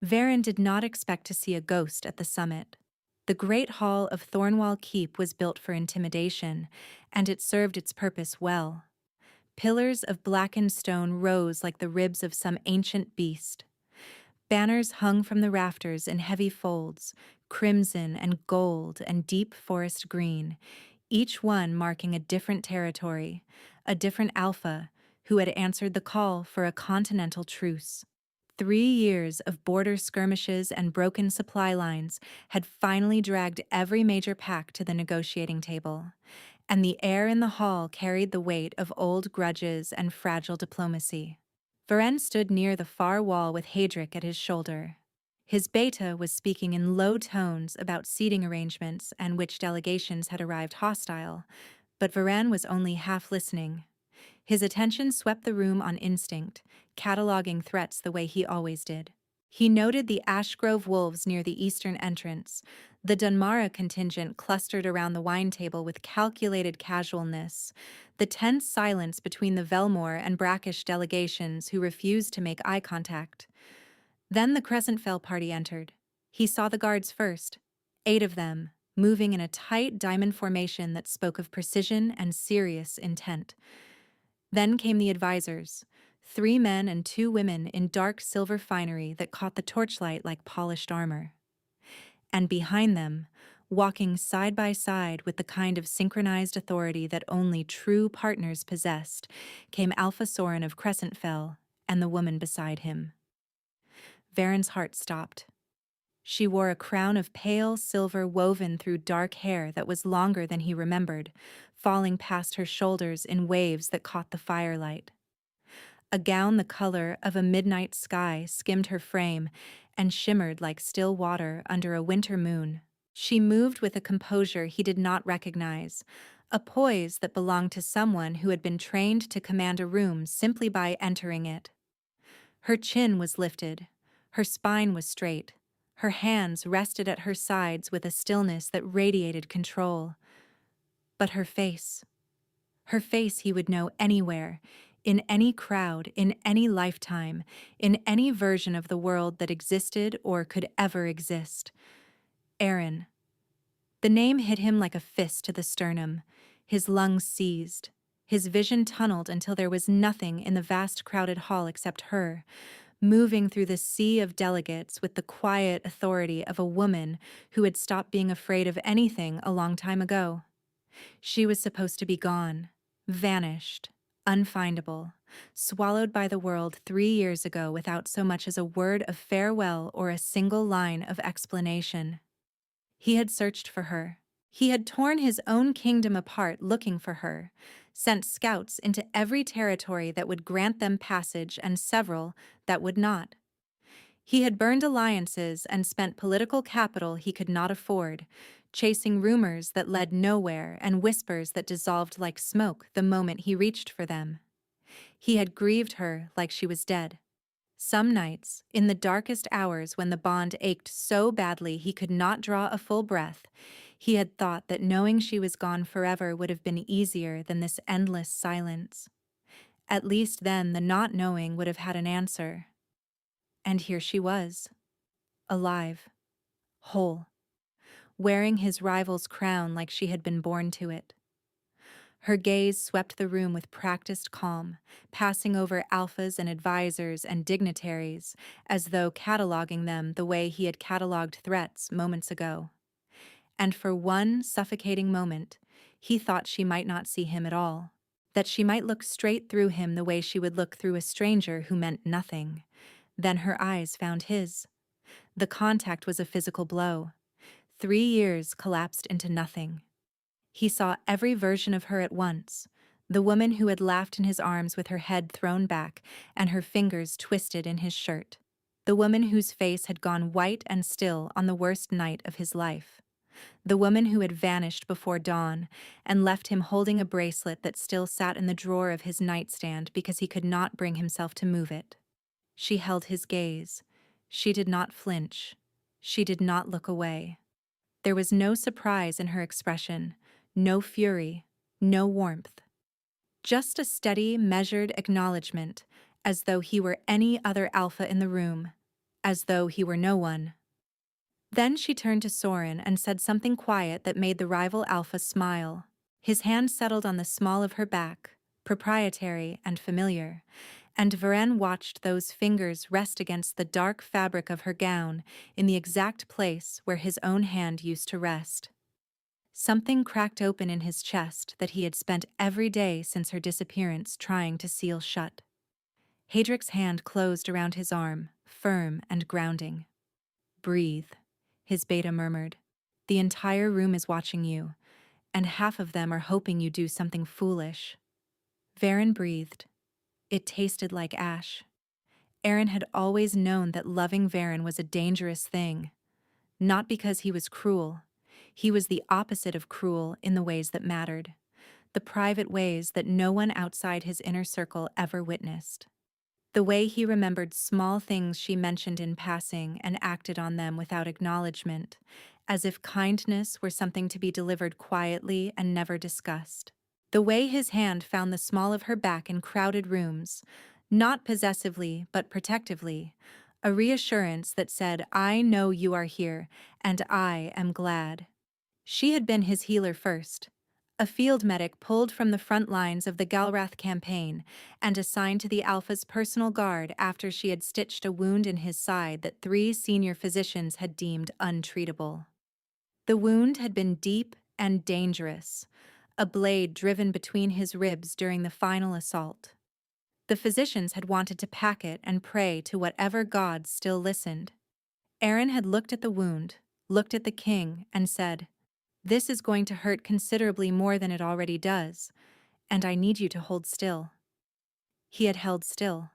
Varen did not expect to see a ghost at the summit. The great hall of Thornwall Keep was built for intimidation, and it served its purpose well. Pillars of blackened stone rose like the ribs of some ancient beast. Banners hung from the rafters in heavy folds, crimson and gold and deep forest green, each one marking a different territory, a different alpha who had answered the call for a continental truce. 3 years of border skirmishes and broken supply lines had finally dragged every major pack to the negotiating table, and the air in the hall carried the weight of old grudges and fragile diplomacy. Varen stood near the far wall with Hadric at his shoulder. His beta was speaking in low tones about seating arrangements and which delegations had arrived hostile, but Varen was only half listening. His attention swept the room on instinct, cataloging threats the way he always did. He noted the Ashgrove wolves near the eastern entrance, the Dunmara contingent clustered around the wine table with calculated casualness, the tense silence between the Velmore and Brackish delegations who refused to make eye contact. Then the Crescentfell party entered. He saw the guards first, 8 of them, moving in a tight diamond formation that spoke of precision and serious intent. Then came the advisors, 3 men and 2 women in dark silver finery that caught the torchlight like polished armor. And behind them, walking side by side with the kind of synchronized authority that only true partners possessed, came Alpha Soren of Crescentfell and the woman beside him. Varen's heart stopped. She wore a crown of pale silver woven through dark hair that was longer than he remembered, falling past her shoulders in waves that caught the firelight. A gown the color of a midnight sky skimmed her frame and shimmered like still water under a winter moon. She moved with a composure he did not recognize, a poise that belonged to someone who had been trained to command a room simply by entering it. Her chin was lifted, her spine was straight, her hands rested at her sides with a stillness that radiated control. But her face he would know anywhere, in any crowd, in any lifetime, in any version of the world that existed or could ever exist. Aaron. The name hit him like a fist to the sternum. His lungs seized. His vision tunneled until there was nothing in the vast crowded hall except her, moving through the sea of delegates with the quiet authority of a woman who had stopped being afraid of anything a long time ago. She was supposed to be gone, vanished, unfindable, swallowed by the world 3 years ago without so much as a word of farewell or a single line of explanation. He had searched for her. He had torn his own kingdom apart looking for her, sent scouts into every territory that would grant them passage and several that would not. He had burned alliances and spent political capital he could not afford, chasing rumors that led nowhere and whispers that dissolved like smoke the moment he reached for them. He had grieved her like she was dead. Some nights, in the darkest hours when the bond ached so badly he could not draw a full breath, he had thought that knowing she was gone forever would have been easier than this endless silence. At least then the not knowing would have had an answer. And here she was, alive, whole, wearing his rival's crown like she had been born to it. Her gaze swept the room with practiced calm, passing over alphas and advisors and dignitaries, as though cataloging them the way he had cataloged threats moments ago. And for one suffocating moment, he thought she might not see him at all, that she might look straight through him the way she would look through a stranger who meant nothing. Then her eyes found his. The contact was a physical blow. 3 years collapsed into nothing. He saw every version of her at once, the woman who had laughed in his arms with her head thrown back and her fingers twisted in his shirt, the woman whose face had gone white and still on the worst night of his life, the woman who had vanished before dawn and left him holding a bracelet that still sat in the drawer of his nightstand because he could not bring himself to move it. She held his gaze. She did not flinch. She did not look away. There was no surprise in her expression, no fury, no warmth. Just a steady, measured acknowledgement, as though he were any other alpha in the room, as though he were no one. Then she turned to Soren and said something quiet that made the rival alpha smile. His hand settled on the small of her back, proprietary and familiar, and Varen watched those fingers rest against the dark fabric of her gown in the exact place where his own hand used to rest. Something cracked open in his chest that he had spent every day since her disappearance trying to seal shut. Hadrick's hand closed around his arm, firm and grounding. "Breathe," his beta murmured. "The entire room is watching you, and half of them are hoping you do something foolish." Varen breathed. It tasted like ash. Aaron had always known that loving Varen was a dangerous thing. Not because he was cruel. He was the opposite of cruel in the ways that mattered. The private ways that no one outside his inner circle ever witnessed. The way he remembered small things she mentioned in passing and acted on them without acknowledgement, as if kindness were something to be delivered quietly and never discussed. The way his hand found the small of her back in crowded rooms, not possessively but protectively, a reassurance that said, "I know you are here, and I am glad." She had been his healer first, a field medic pulled from the front lines of the Galrath campaign and assigned to the Alpha's personal guard after she had stitched a wound in his side that 3 senior physicians had deemed untreatable. The wound had been deep and dangerous, a blade driven between his ribs during the final assault. The physicians had wanted to pack it and pray to whatever gods still listened. Aaron had looked at the wound, looked at the king, and said, "This is going to hurt considerably more than it already does, and I need you to hold still." He had held still.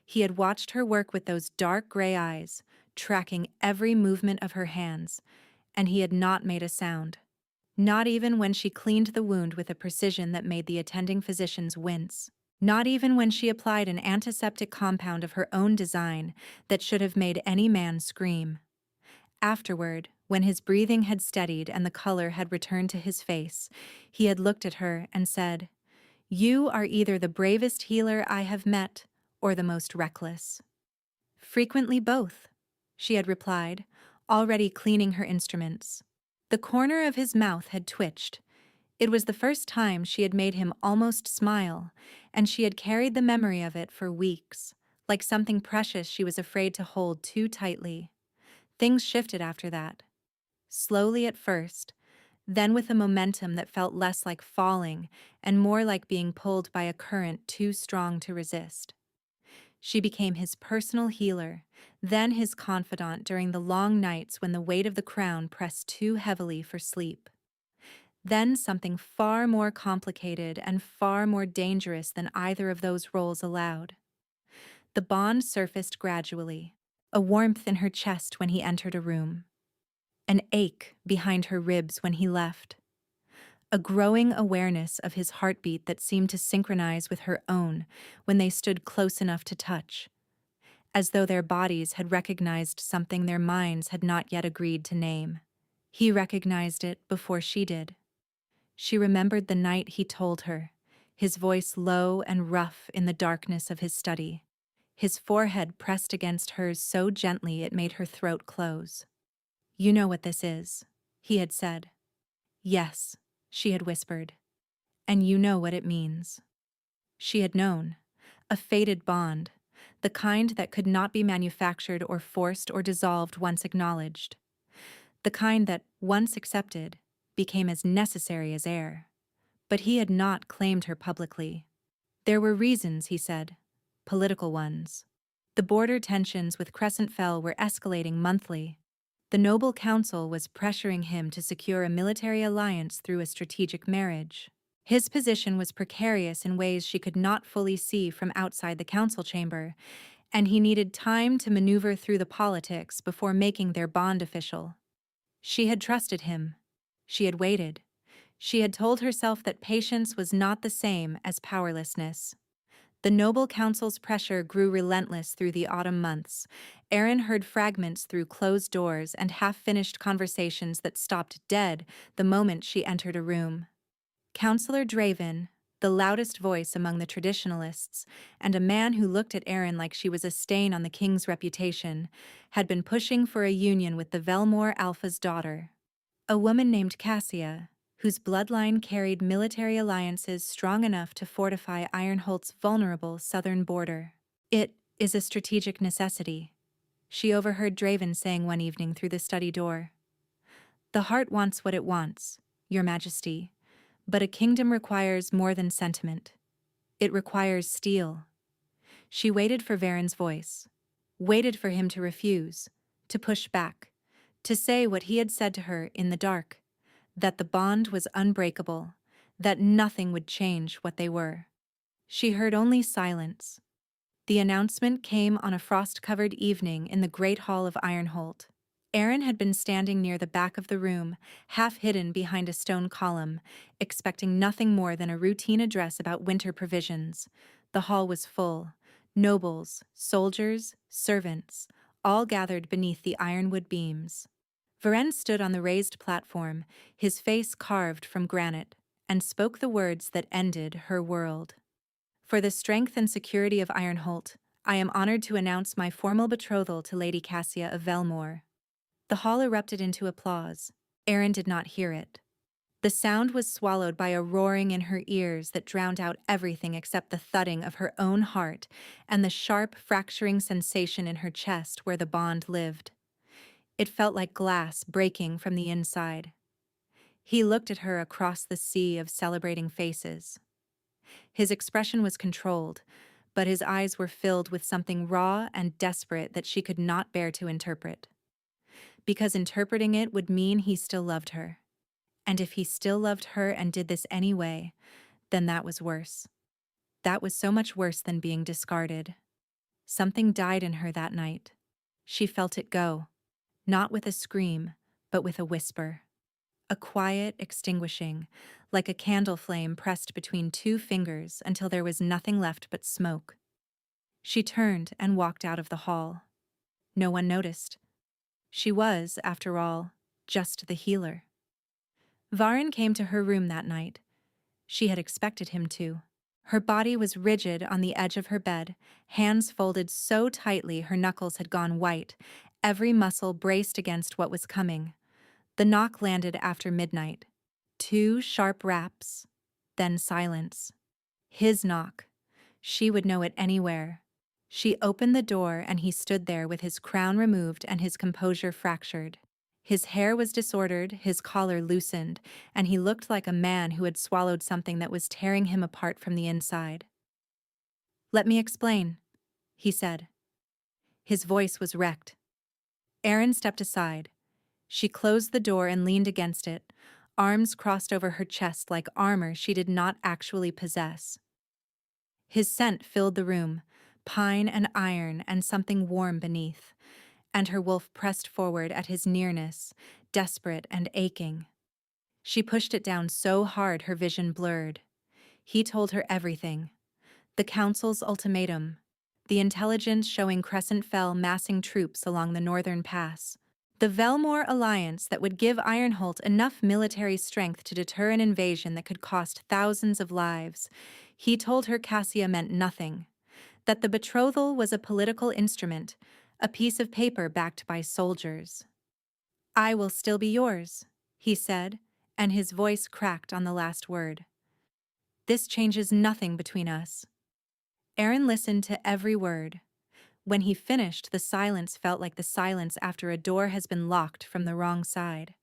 He had watched her work with those dark gray eyes, tracking every movement of her hands, and he had not made a sound. Not even when she cleaned the wound with a precision that made the attending physicians wince. Not even when she applied an antiseptic compound of her own design that should have made any man scream. Afterward, when his breathing had steadied and the color had returned to his face, he had looked at her and said, "You are either the bravest healer I have met or the most reckless." "Frequently both," she had replied, already cleaning her instruments. The corner of his mouth had twitched. It was the first time she had made him almost smile, and she had carried the memory of it for weeks, like something precious she was afraid to hold too tightly. Things shifted after that. Slowly at first, then with a momentum that felt less like falling and more like being pulled by a current too strong to resist. She became his personal healer, then his confidant during the long nights when the weight of the crown pressed too heavily for sleep. Then something far more complicated and far more dangerous than either of those roles allowed. The bond surfaced gradually, a warmth in her chest when he entered a room, an ache behind her ribs when he left, a growing awareness of his heartbeat that seemed to synchronize with her own when they stood close enough to touch, as though their bodies had recognized something their minds had not yet agreed to name. He recognized it before she did. She remembered the night he told her, his voice low and rough in the darkness of his study, his forehead pressed against hers so gently it made her throat close. "You know what this is," he had said. "Yes," she had whispered. "And you know what it means." She had known. A fated bond, the kind that could not be manufactured or forced or dissolved once acknowledged. The kind that, once accepted, became as necessary as air. But he had not claimed her publicly. There were reasons, he said, political ones. The border tensions with Crescent Fell were escalating monthly. The Noble Council was pressuring him to secure a military alliance through a strategic marriage. His position was precarious in ways she could not fully see from outside the council chamber, and he needed time to maneuver through the politics before making their bond official. She had trusted him. She had waited. She had told herself that patience was not the same as powerlessness. The Noble Council's pressure grew relentless through the autumn months. Aaron heard fragments through closed doors and half-finished conversations that stopped dead the moment she entered a room. Counselor Draven, the loudest voice among the traditionalists, and a man who looked at Erin like she was a stain on the king's reputation, had been pushing for a union with the Velmore Alpha's daughter. A woman named Cassia, whose bloodline carried military alliances strong enough to fortify Ironholt's vulnerable southern border. "It is a strategic necessity," she overheard Draven saying one evening through the study door. "The heart wants what it wants, Your Majesty, but a kingdom requires more than sentiment. It requires steel." She waited for Varen's voice, waited for him to refuse, to push back, to say what he had said to her in the dark, that the bond was unbreakable, that nothing would change what they were. She heard only silence. The announcement came on a frost-covered evening in the great hall of Ironholt. Erin had been standing near the back of the room, half hidden behind a stone column, expecting nothing more than a routine address about winter provisions. The hall was full. Nobles, soldiers, servants, all gathered beneath the ironwood beams. Varen stood on the raised platform, his face carved from granite, and spoke the words that ended her world. "For the strength and security of Ironholt, I am honored to announce my formal betrothal to Lady Cassia of Velmore." The hall erupted into applause. Erin did not hear it. The sound was swallowed by a roaring in her ears that drowned out everything except the thudding of her own heart and the sharp, fracturing sensation in her chest where the bond lived. It felt like glass breaking from the inside. He looked at her across the sea of celebrating faces. His expression was controlled, but his eyes were filled with something raw and desperate that she could not bear to interpret. Because interpreting it would mean he still loved her. And if he still loved her and did this anyway, then that was worse. That was so much worse than being discarded. Something died in her that night. She felt it go, not with a scream, but with a whisper. A quiet extinguishing, like a candle flame pressed between two fingers until there was nothing left but smoke. She turned and walked out of the hall. No one noticed. She was, after all, just the healer. Varen came to her room that night. She had expected him to. Her body was rigid on the edge of her bed, hands folded so tightly her knuckles had gone white, every muscle braced against what was coming. The knock landed after midnight. 2 sharp raps, then silence. His knock. She would know it anywhere. She opened the door and he stood there with his crown removed and his composure fractured. His hair was disordered, his collar loosened, and he looked like a man who had swallowed something that was tearing him apart from the inside. "Let me explain," he said. His voice was wrecked. Erin stepped aside. She closed the door and leaned against it, arms crossed over her chest like armor she did not actually possess. His scent filled the room, pine and iron and something warm beneath, and her wolf pressed forward at his nearness, desperate and aching. She pushed it down so hard her vision blurred. He told her everything. The council's ultimatum, the intelligence showing Crescent Fell massing troops along the northern pass, the Velmore alliance that would give Ironholt enough military strength to deter an invasion that could cost thousands of lives. He told her Cassia meant nothing, that the betrothal was a political instrument, a piece of paper backed by soldiers. "I will still be yours," he said, and his voice cracked on the last word. "This changes nothing between us." Erin listened to every word. When he finished, the silence felt like the silence after a door has been locked from the wrong side.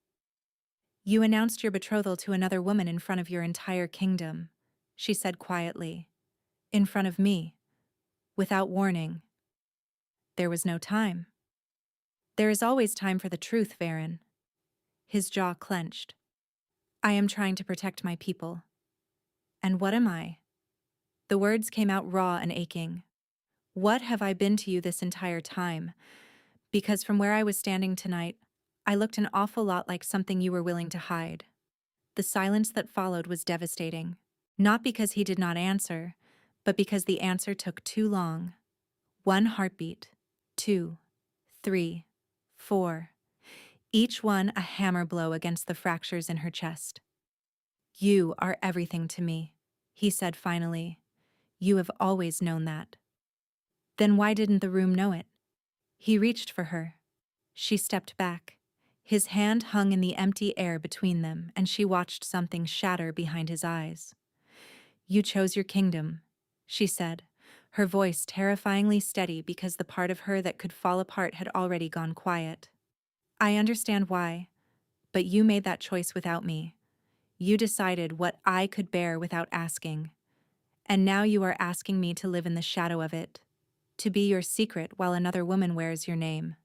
"You announced your betrothal to another woman in front of your entire kingdom," she said quietly. "In front of me. Without warning. There was no time." "There is always time for the truth, Varen." His jaw clenched. "I am trying to protect my people." "And what am I?" The words came out raw and aching. "What have I been to you this entire time? Because from where I was standing tonight, I looked an awful lot like something you were willing to hide." The silence that followed was devastating. Not because he did not answer, but because the answer took too long. 1 heartbeat, 2, 3, 4. Each one a hammer blow against the fractures in her chest. "You are everything to me," he said finally. You have always known that. Then why didn't the room know it? He reached for her. She stepped back. His hand hung in the empty air between them, and she watched something shatter behind his eyes. You chose your kingdom, she said, her voice terrifyingly steady because the part of her that could fall apart had already gone quiet. I understand why, but you made that choice without me. You decided what I could bear without asking. And now you are asking me to live in the shadow of it, to be your secret while another woman wears your name.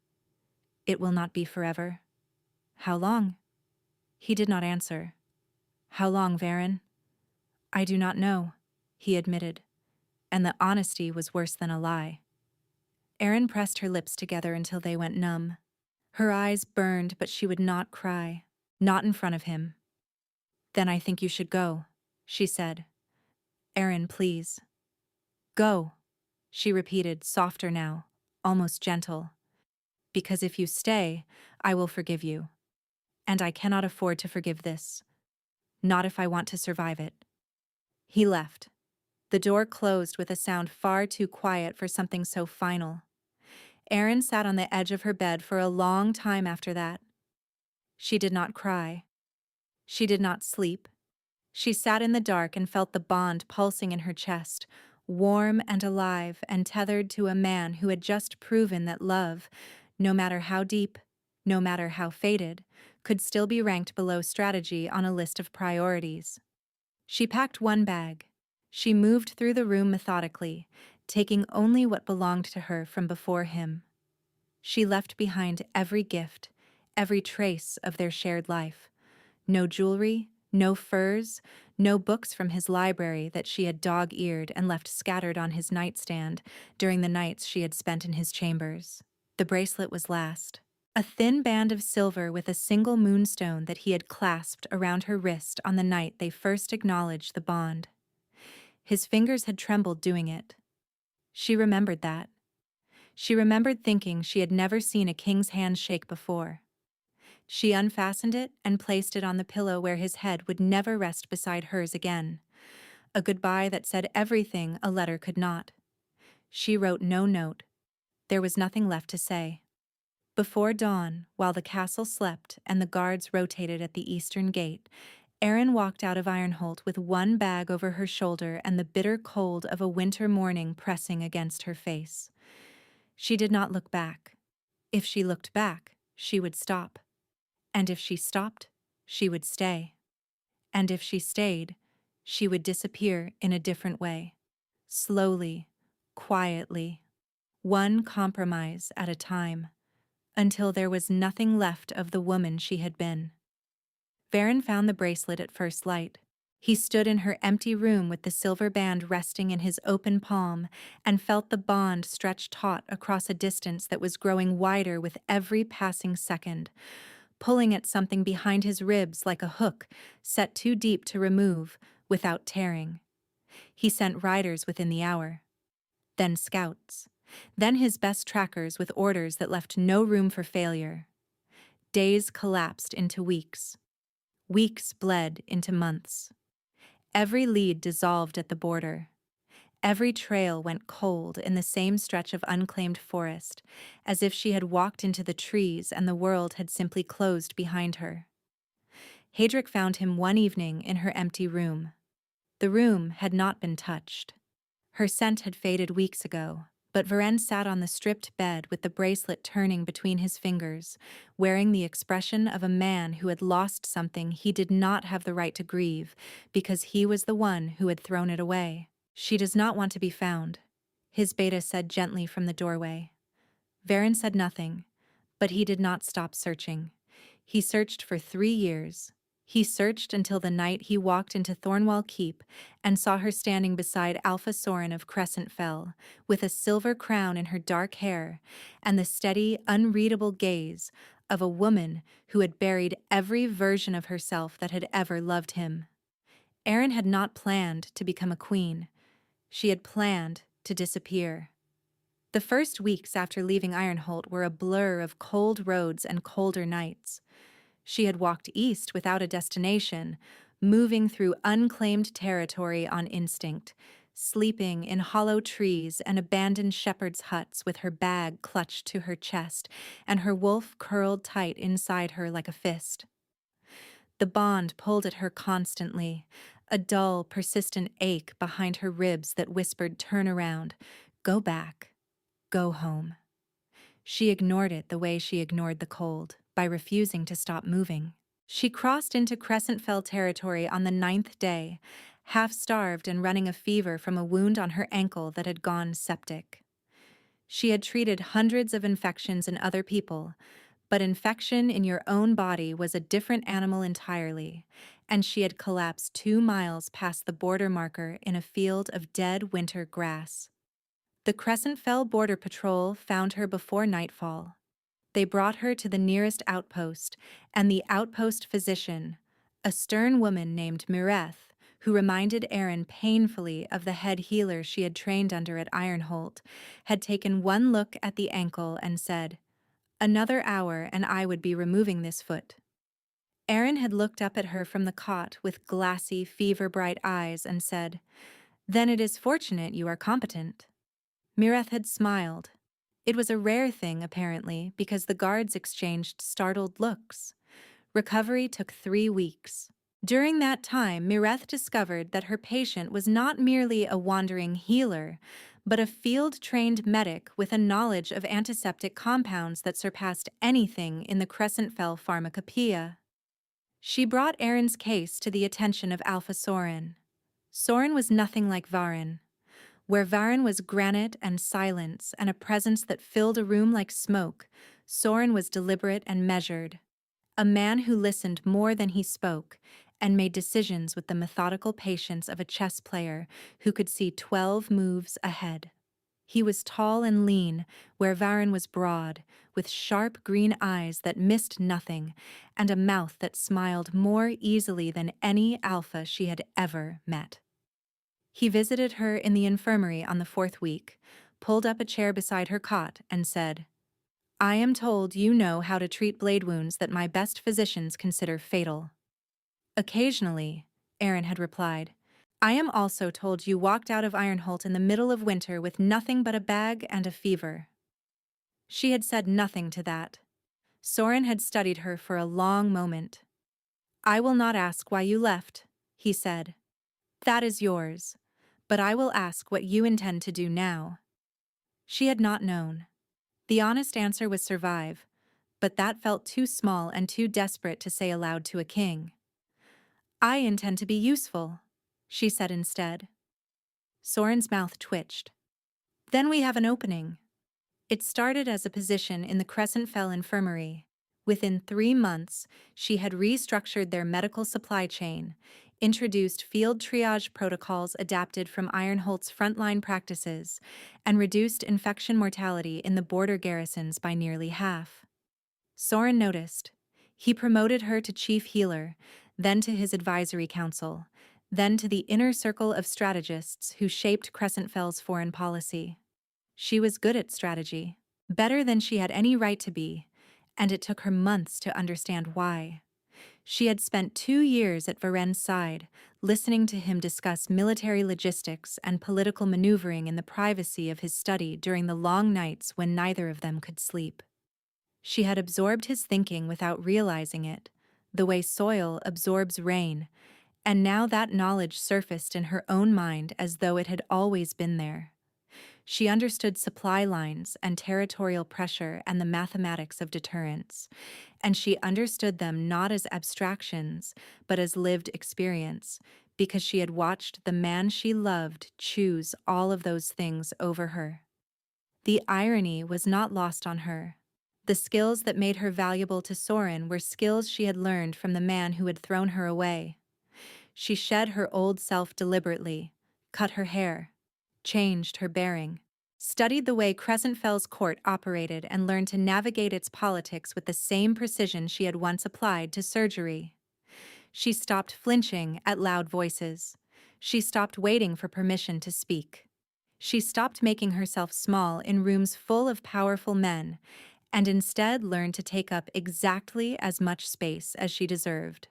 It will not be forever. How long? He did not answer. How long, Varen? I do not know, he admitted, and the honesty was worse than a lie. Erin pressed her lips together until they went numb. Her eyes burned, but she would not cry, not in front of him. Then I think you should go, she said. Erin, please. Go, she repeated, softer now, almost gentle. Because if you stay, I will forgive you. And I cannot afford to forgive this. Not if I want to survive it. He left. The door closed with a sound far too quiet for something so final. Erin sat on the edge of her bed for a long time after that. She did not cry. She did not sleep. She sat in the dark and felt the bond pulsing in her chest, warm and alive and tethered to a man who had just proven that love, no matter how deep, no matter how faded, could still be ranked below strategy on a list of priorities. She packed one bag. She moved through the room methodically, taking only what belonged to her from before him. She left behind every gift, every trace of their shared life. No jewelry, no furs, no books from his library that she had dog-eared and left scattered on his nightstand during the nights she had spent in his chambers. The bracelet was last. A thin band of silver with a single moonstone that he had clasped around her wrist on the night they first acknowledged the bond. His fingers had trembled doing it. She remembered that. She remembered thinking she had never seen a king's hand shake before. She unfastened it and placed it on the pillow where his head would never rest beside hers again. A goodbye that said everything a letter could not. She wrote no note. There was nothing left to say. Before dawn, while the castle slept and the guards rotated at the eastern gate, Erin walked out of Ironholt with one bag over her shoulder and the bitter cold of a winter morning pressing against her face. She did not look back. If she looked back, she would stop. And if she stopped, she would stay. And if she stayed, she would disappear in a different way. Slowly, quietly, one compromise at a time, until there was nothing left of the woman she had been. Varen found the bracelet at first light. He stood in her empty room with the silver band resting in his open palm and felt the bond stretch taut across a distance that was growing wider with every passing second, pulling at something behind his ribs like a hook set too deep to remove without tearing. He sent riders within the hour. Then scouts. Then his best trackers with orders that left no room for failure. Days collapsed into weeks. Weeks bled into months. Every lead dissolved at the border. Every trail went cold in the same stretch of unclaimed forest, as if she had walked into the trees and the world had simply closed behind her. Haedric found him one evening in her empty room. The room had not been touched. Her scent had faded weeks ago, but Varen sat on the stripped bed with the bracelet turning between his fingers, wearing the expression of a man who had lost something he did not have the right to grieve because he was the one who had thrown it away. She does not want to be found, his beta said gently from the doorway. Varen said nothing, but he did not stop searching. He searched for 3 years. He searched until the night he walked into Thornwall Keep and saw her standing beside Alpha Soren of Crescent Fell, with a silver crown in her dark hair and the steady, unreadable gaze of a woman who had buried every version of herself that had ever loved him. Erin had not planned to become a queen. She had planned to disappear. The first weeks after leaving Ironholt were a blur of cold roads and colder nights. She had walked east without a destination, moving through unclaimed territory on instinct, sleeping in hollow trees and abandoned shepherds' huts with her bag clutched to her chest and her wolf curled tight inside her like a fist. The bond pulled at her constantly, a dull, persistent ache behind her ribs that whispered, "Turn around, go back, go home." She ignored it the way she ignored the cold, by refusing to stop moving. She crossed into Crescent Fell territory on the 9th day, half-starved and running a fever from a wound on her ankle that had gone septic. She had treated hundreds of infections in other people, but infection in your own body was a different animal entirely, and she had collapsed 2 miles past the border marker in a field of dead winter grass. The Crescent Fell Border Patrol found her before nightfall. They brought her to the nearest outpost, and the outpost physician, a stern woman named Mireth, who reminded Erin painfully of the head healer she had trained under at Ironholt, had taken one look at the ankle and said, "Another hour and I would be removing this foot." Erin had looked up at her from the cot with glassy, fever-bright eyes and said, "Then it is fortunate you are competent." Mireth had smiled. It was a rare thing, apparently, because the guards exchanged startled looks. Recovery took 3 weeks. During that time, Mireth discovered that her patient was not merely a wandering healer, but a field-trained medic with a knowledge of antiseptic compounds that surpassed anything in the Crescent Fell pharmacopoeia. She brought Erin's case to the attention of Alpha Soren. Soren was nothing like Varen. Where Varen was granite and silence and a presence that filled a room like smoke, Soren was deliberate and measured. A man who listened more than he spoke and made decisions with the methodical patience of a chess player who could see 12 moves ahead. He was tall and lean, where Varen was broad, with sharp green eyes that missed nothing and a mouth that smiled more easily than any alpha she had ever met. He visited her in the infirmary on the 4th week, pulled up a chair beside her cot, and said, "I am told you know how to treat blade wounds that my best physicians consider fatal." "Occasionally," Erin had replied. "I am also told you walked out of Ironholt in the middle of winter with nothing but a bag and a fever." She had said nothing to that. Soren had studied her for a long moment. "I will not ask why you left," he said. "That is yours. But I will ask what you intend to do now." She had not known. The honest answer was survive, but that felt too small and too desperate to say aloud to a king. "I intend to be useful," she said instead. Soren's mouth twitched. "Then we have an opening." It started as a position in the Crescent Fell Infirmary. Within 3 months, she had restructured their medical supply chain, introduced field triage protocols adapted from Ironholt's frontline practices, and reduced infection mortality in the border garrisons by nearly half. Soren noticed. He promoted her to chief healer, then to his advisory council, then to the inner circle of strategists who shaped Crescent Fell's foreign policy. She was good at strategy, better than she had any right to be, and it took her months to understand why. She had spent 2 years at Varen's side, listening to him discuss military logistics and political maneuvering in the privacy of his study during the long nights when neither of them could sleep. She had absorbed his thinking without realizing it, the way soil absorbs rain, and now that knowledge surfaced in her own mind as though it had always been there. She understood supply lines and territorial pressure and the mathematics of deterrence, and she understood them not as abstractions, but as lived experience, because she had watched the man she loved choose all of those things over her. The irony was not lost on her. The skills that made her valuable to Soren were skills she had learned from the man who had thrown her away. She shed her old self deliberately, cut her hair, changed her bearing, studied the way Crescent Fell's court operated and learned to navigate its politics with the same precision she had once applied to surgery. She stopped flinching at loud voices. She stopped waiting for permission to speak. She stopped making herself small in rooms full of powerful men, and instead learned to take up exactly as much space as she deserved.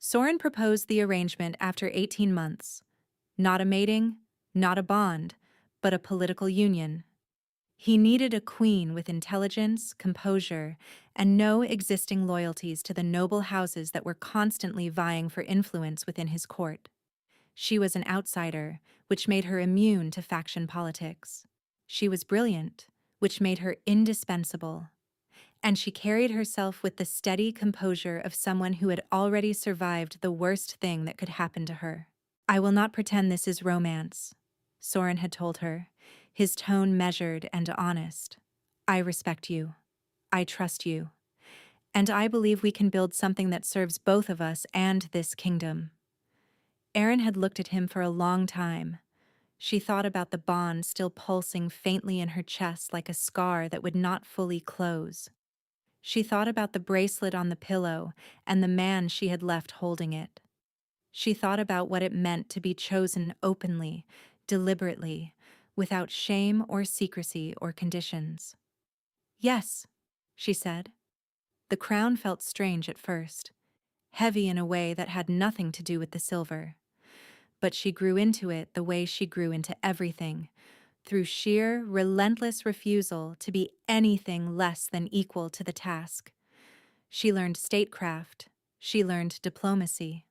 Soren proposed the arrangement after 18 months. Not a mating, not a bond, but a political union. He needed a queen with intelligence, composure, and no existing loyalties to the noble houses that were constantly vying for influence within his court. She was an outsider, which made her immune to faction politics. She was brilliant, which made her indispensable. And she carried herself with the steady composure of someone who had already survived the worst thing that could happen to her. "I will not pretend this is romance," Soren had told her, his tone measured and honest. "I respect you. I trust you. And I believe we can build something that serves both of us and this kingdom." Erin had looked at him for a long time. She thought about the bond still pulsing faintly in her chest like a scar that would not fully close. She thought about the bracelet on the pillow and the man she had left holding it. She thought about what it meant to be chosen openly, deliberately, without shame or secrecy or conditions. "Yes," she said. The crown felt strange at first, heavy in a way that had nothing to do with the silver. But she grew into it the way she grew into everything, through sheer, relentless refusal to be anything less than equal to the task. She learned statecraft. She learned diplomacy.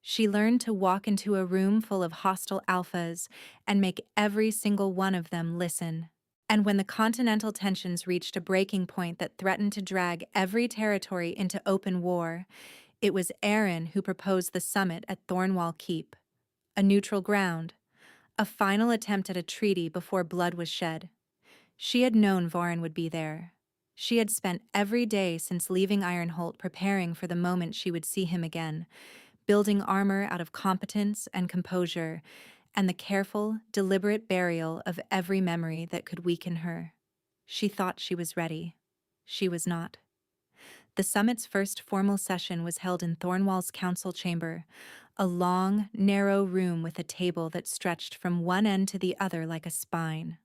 She learned to walk into a room full of hostile alphas and make every single one of them listen. And when the continental tensions reached a breaking point that threatened to drag every territory into open war, it was Erin who proposed the summit at Thornwall Keep, a neutral ground, a final attempt at a treaty before blood was shed. She had known Voren would be there. She had spent every day since leaving Ironholt preparing for the moment she would see him again, building armor out of competence and composure, and the careful, deliberate burial of every memory that could weaken her. She thought she was ready. She was not. The summit's first formal session was held in Thornwall's council chamber, a long, narrow room with a table that stretched from one end to the other like a spine.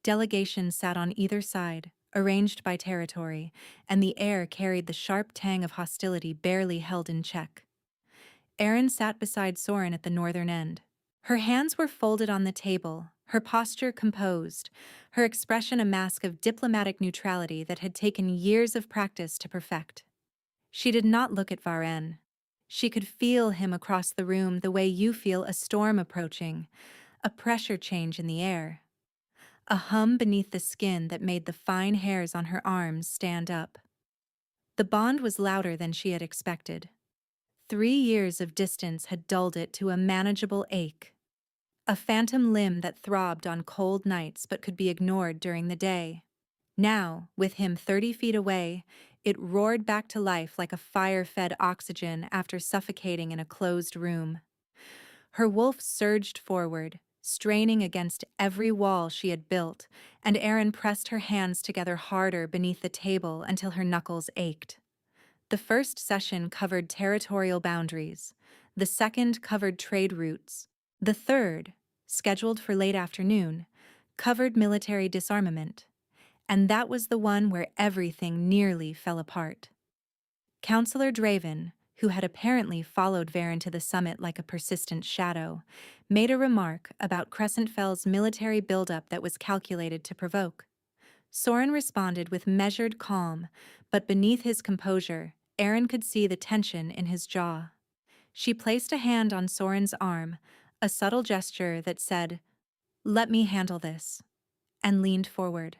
Delegations sat on either side, arranged by territory, and the air carried the sharp tang of hostility barely held in check. Erin sat beside Soren at the northern end. Her hands were folded on the table, her posture composed, her expression a mask of diplomatic neutrality that had taken years of practice to perfect. She did not look at Varen. She could feel him across the room the way you feel a storm approaching, a pressure change in the air. A hum beneath the skin that made the fine hairs on her arms stand up. The bond was louder than she had expected. 3 years of distance had dulled it to a manageable ache. A phantom limb that throbbed on cold nights but could be ignored during the day. Now, with him 30 feet away, it roared back to life like a fire-fed oxygen after suffocating in a closed room. Her wolf surged forward, straining against every wall she had built, and Erin pressed her hands together harder beneath the table until her knuckles ached. The first session covered territorial boundaries. The second covered trade routes. The third, scheduled for late afternoon, covered military disarmament. And that was the one where everything nearly fell apart. Councillor Draven, who had apparently followed Varen to the summit like a persistent shadow, made a remark about Crescentfell's military buildup that was calculated to provoke. Soren responded with measured calm, but beneath his composure, Erin could see the tension in his jaw. She placed a hand on Soren's arm, a subtle gesture that said, "Let me handle this," and leaned forward.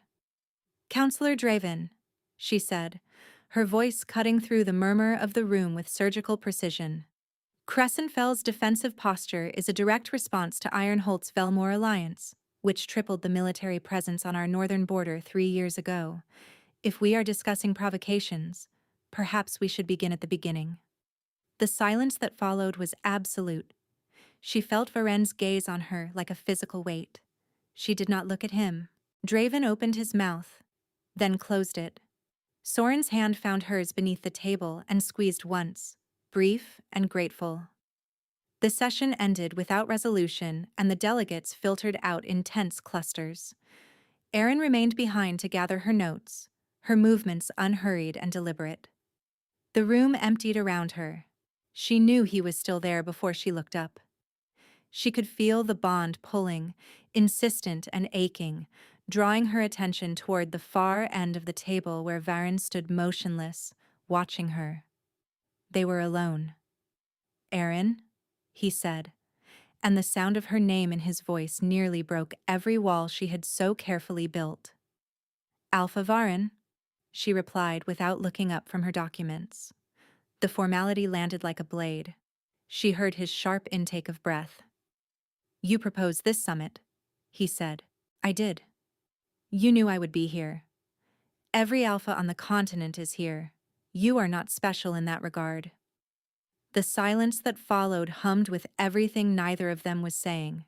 "Councillor Draven," she said, her voice cutting through the murmur of the room with surgical precision. "Crescentfell's defensive posture is a direct response to Ironholt's Velmore alliance, which tripled the military presence on our northern border 3 years ago. If we are discussing provocations, perhaps we should begin at the beginning." The silence that followed was absolute. She felt Varen's gaze on her like a physical weight. She did not look at him. Draven opened his mouth, then closed it. Soren's hand found hers beneath the table and squeezed once, brief and grateful. The session ended without resolution, and the delegates filtered out in tense clusters. Erin remained behind to gather her notes, her movements unhurried and deliberate. The room emptied around her. She knew he was still there before she looked up. She could feel the bond pulling, insistent and aching, drawing her attention toward the far end of the table where Varen stood motionless, watching her. They were alone. "Erin," he said, and the sound of her name in his voice nearly broke every wall she had so carefully built. "Alpha Varen," she replied without looking up from her documents. The formality landed like a blade. She heard his sharp intake of breath. "You proposed this summit," he said. "I did. You knew I would be here. Every alpha on the continent is here. You are not special in that regard." The silence that followed hummed with everything neither of them was saying.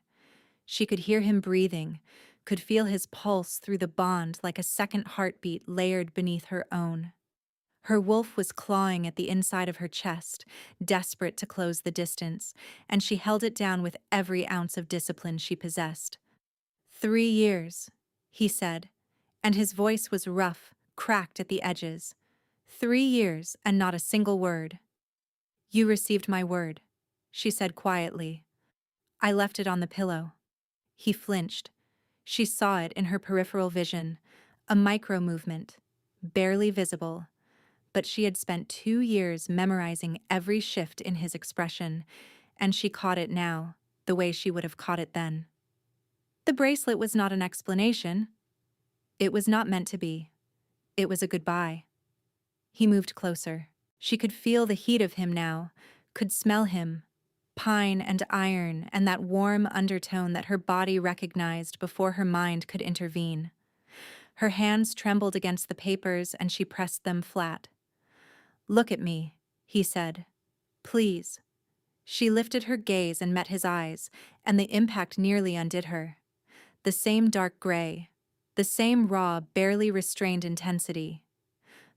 She could hear him breathing, could feel his pulse through the bond like a second heartbeat layered beneath her own. Her wolf was clawing at the inside of her chest, desperate to close the distance, and she held it down with every ounce of discipline she possessed. 3 years, he said, and his voice was rough, cracked at the edges. 3 years and not a single word. "You received my word," she said quietly. "I left it on the pillow." He flinched. She saw it in her peripheral vision, a micro-movement, barely visible, but she had spent 2 years memorizing every shift in his expression, and she caught it now, the way she would have caught it then. The bracelet was not an explanation. It was not meant to be. It was a goodbye. He moved closer. She could feel the heat of him now, could smell him, pine and iron and that warm undertone that her body recognized before her mind could intervene. Her hands trembled against the papers and she pressed them flat. "Look at me," he said. "Please." She lifted her gaze and met his eyes, and the impact nearly undid her. The same dark gray, the same raw, barely restrained intensity.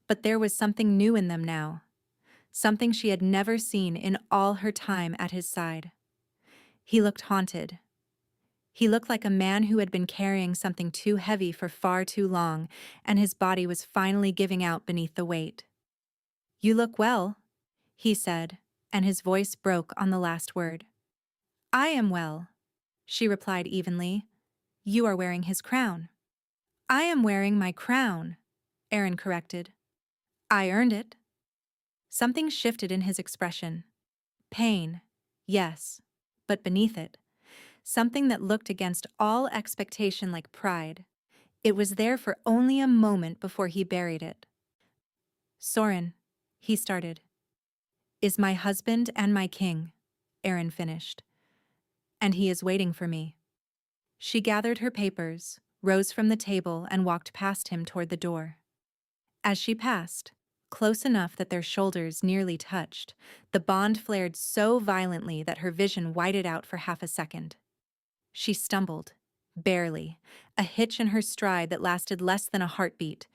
But there was something new in them now. Something she had never seen in all her time at his side. He looked haunted. He looked like a man who had been carrying something too heavy for far too long, and his body was finally giving out beneath the weight. "You look well," he said, and his voice broke on the last word. "I am well," she replied evenly. "You are wearing his crown." "I am wearing my crown," Erin corrected. "I earned it." Something shifted in his expression. Pain, yes, but beneath it, something that looked against all expectation like pride. It was there for only a moment before he buried it. "Soren," he started. "Is my husband and my king," Erin finished. "And he is waiting for me." She gathered her papers, rose from the table, and walked past him toward the door. As she passed, close enough that their shoulders nearly touched, the bond flared so violently that her vision whited out for half a second. She stumbled, barely, a hitch in her stride that lasted less than a heartbeat.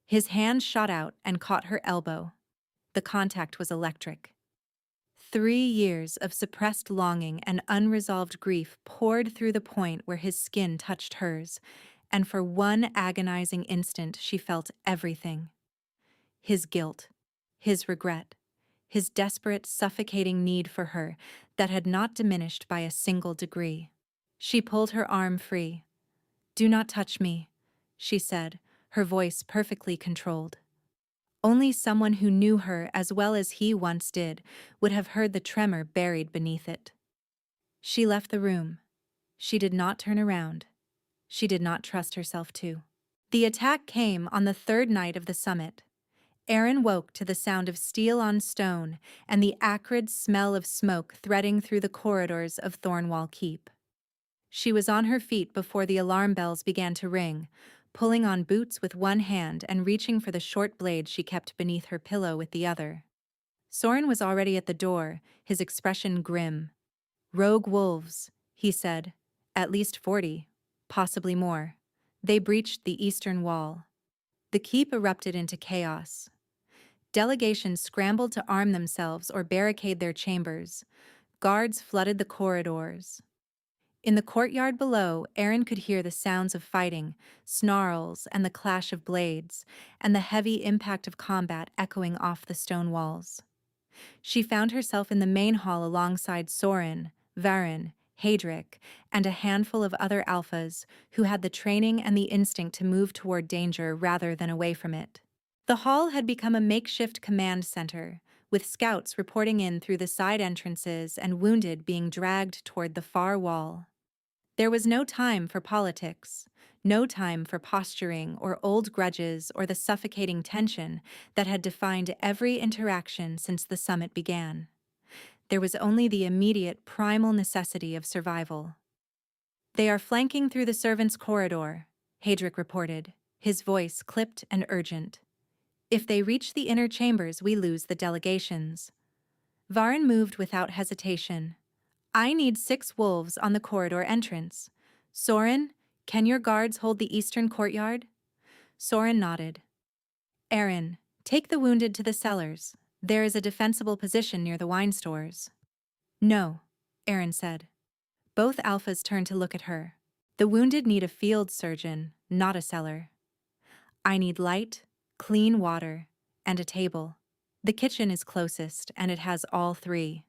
His hand shot out and caught her elbow. The contact was electric. 3 years of suppressed longing and unresolved grief poured through the point where his skin touched hers, and for one agonizing instant she felt everything. His guilt, his regret, his desperate, suffocating need for her that had not diminished by a single degree. She pulled her arm free. "Do not touch me," she said, her voice perfectly controlled. Only someone who knew her as well as he once did would have heard the tremor buried beneath it. She left the room. She did not turn around. She did not trust herself to. The attack came on the third night of the summit. Erin woke to the sound of steel on stone and the acrid smell of smoke threading through the corridors of Thornwall Keep. She was on her feet before the alarm bells began to ring, pulling on boots with one hand and reaching for the short blade she kept beneath her pillow with the other. Soren was already at the door, his expression grim. "Rogue wolves," he said. "At least 40, possibly more. They breached the eastern wall." The keep erupted into chaos. Delegations scrambled to arm themselves or barricade their chambers. Guards flooded the corridors. In the courtyard below, Erin could hear the sounds of fighting, snarls, and the clash of blades, and the heavy impact of combat echoing off the stone walls. She found herself in the main hall alongside Soren, Varen, Hadric, and a handful of other alphas who had the training and the instinct to move toward danger rather than away from it. The hall had become a makeshift command center, with scouts reporting in through the side entrances and wounded being dragged toward the far wall. There was no time for politics, no time for posturing or old grudges or the suffocating tension that had defined every interaction since the summit began. There was only the immediate primal necessity of survival. "They are flanking through the servants' corridor," Hadric reported, his voice clipped and urgent. "If they reach the inner chambers, we lose the delegations." Varen moved without hesitation. "I need 6 wolves on the corridor entrance. Soren, can your guards hold the eastern courtyard?" Soren nodded. "Aaron, take the wounded to the cellars. There is a defensible position near the wine stores." "No," Aaron said. Both alphas turned to look at her. "The wounded need a field surgeon, not a cellar. I need light, clean water, and a table. The kitchen is closest, and it has all 3.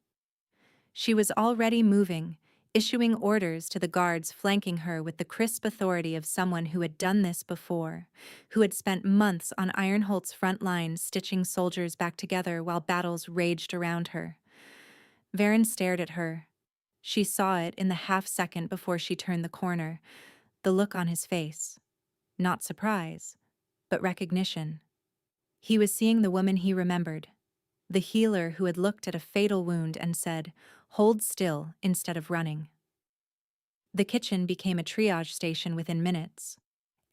She was already moving, issuing orders to the guards flanking her with the crisp authority of someone who had done this before, who had spent months on Ironholt's front lines stitching soldiers back together while battles raged around her. Varen stared at her. She saw it in the half-second before she turned the corner, the look on his face. Not surprise, but recognition. He was seeing the woman he remembered, the healer who had looked at a fatal wound and said, "Hold still," instead of running. The kitchen became a triage station within minutes.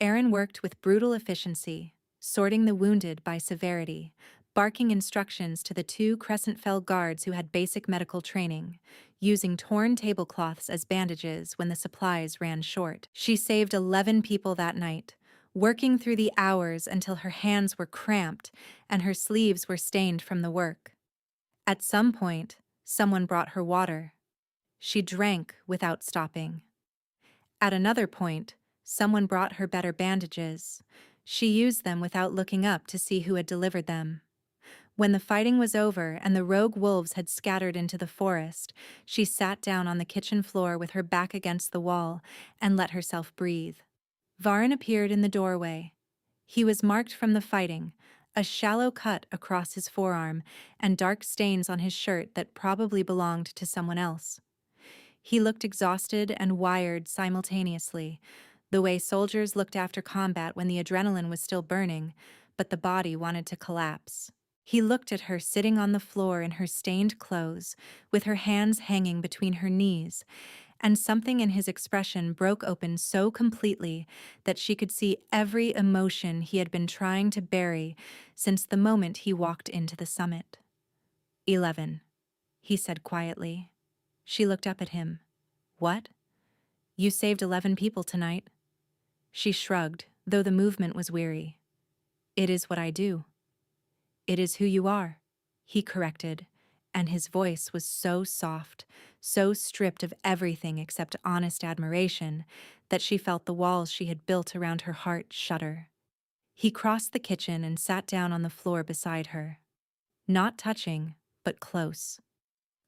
Aaron worked with brutal efficiency, sorting the wounded by severity, barking instructions to the 2 Crescent Fell guards who had basic medical training, using torn tablecloths as bandages when the supplies ran short. She saved 11 people that night, working through the hours until her hands were cramped and her sleeves were stained from the work. At some point, someone brought her water. She drank without stopping. At another point, someone brought her better bandages. She used them without looking up to see who had delivered them. When the fighting was over and the rogue wolves had scattered into the forest, she sat down on the kitchen floor with her back against the wall and let herself breathe. Varen appeared in the doorway. He was marked from the fighting, a shallow cut across his forearm and dark stains on his shirt that probably belonged to someone else. He looked exhausted and wired simultaneously, the way soldiers looked after combat when the adrenaline was still burning, but the body wanted to collapse. He looked at her sitting on the floor in her stained clothes, with her hands hanging between her knees, and something in his expression broke open so completely that she could see every emotion he had been trying to bury since the moment he walked into the summit. 11, he said quietly. She looked up at him. "What? You saved 11 people tonight." She shrugged, though the movement was weary. "It is what I do." "It is who you are," he corrected, and his voice was so soft, so stripped of everything except honest admiration, that she felt the walls she had built around her heart shudder. He crossed the kitchen and sat down on the floor beside her. Not touching, but close.